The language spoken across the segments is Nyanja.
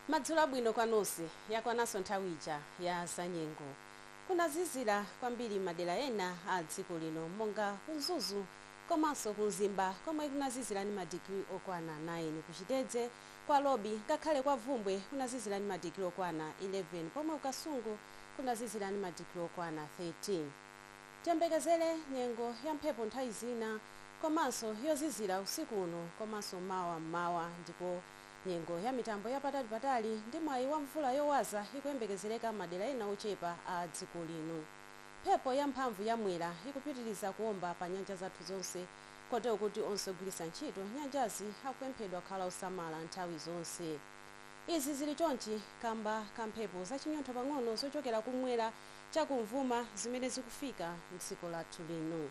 Madzulo abwino kwa nonse yakwananso nthawi ija ya zanyengo. Kunazizira kwambiri madera ena a dziko lino monga kuzuzu komanso kumzimba komwe kunazizira ndi madigiri okwana 9, kuchitedze kwa lobi ngakhale kwa vumbwe kunazizira ndi madigiri okwana 11, pomwe kukasungu kunazizira ndi madigiri okwana 13. Tiyembekezere nyengo ya mphepo nthawi zina komanso yozizira usiku uno komanso mmawa ndipo nyengo ya mitambo yapatali ndi mwayi wa mvula yowaza ikuyembekezereka madera ena ochepa a dziko lino. Mphepo ya mphamvu yamwera ikupitiriza kuomba pa nyanja zathu zonse kotero kuti onse ogwiritsa ntchito nyanjazi akupemphedwa kukhala osamala nthawi zonse. Izi zili chonchi kamba ka mphepo zachinyontho pang'ono zochokera kumwera chakumvuma zimene zikufika m'dziko lathu lino.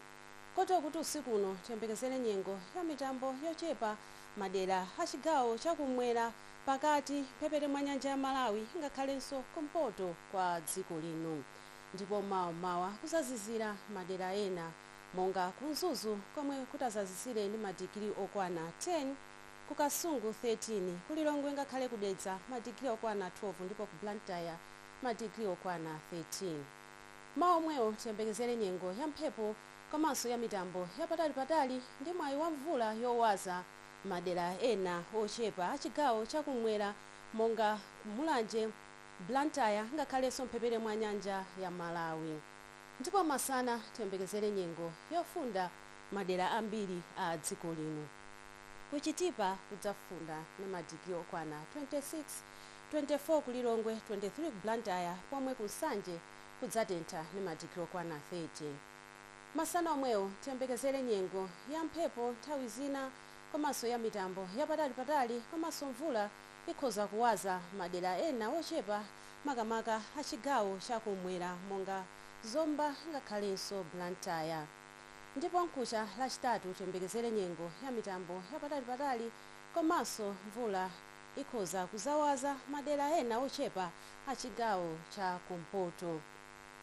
Kotero kuti usiku uno tiyembekezere nyengo ya mitambo yochepa madera a chigawo chakumwera pakati mphepete mwa nyanja ya Malawi ngakhalenso kumpoto kwa dziko lino. Ndipo mawa kuzazizira madera ena monga kuzuzu komwe kutazazizire ndi madigiri okwana 10, kukasungu 13, kulilongwe ngakhale kudedza madigiri okwana 12 ndipo ku Blantyre madigiri okwana 13. Mawa omwewo tiyembekezere nyengo ya mphepo komanso ya mitambo yapatali ndi mwayi wa mvula yowaza madera ena ochepa a chigawo chakumwera monga Mulanje, Blantyre ngakhalenso mphepete mwa nyanja ya Malawi. Ndipo masana tiyembekezere nyengo yofunda madera ambiri a dziko lino. Kuchitipa kudzafunda ndi madigiri okwana 26, 24 kulilongwe, 23 ku Blantyre, pomwe kusanje kudzatentha ndi madigiri okwana 30. Masana omwewo tiyembekezere nyengo ya mphepo nthawi zina komanso ya mitambo yapatali komanso mvula ikhoza kuwaza madera ena ochepa makamaka a chigawo chakumwera monga Zomba ngakhalenso Blantyre. Ndipo mkucha lachitatu tiyembekezere nyengo ya mitambo yapatali komanso mvula ikhoza kuzawaza madera ena ochepa a chigawo cha kumpoto.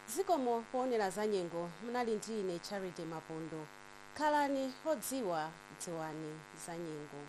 Zikomo poonera za nyengo munali ndi ine Charity Mapondo. Khalani odziwa dziwani za nyengo.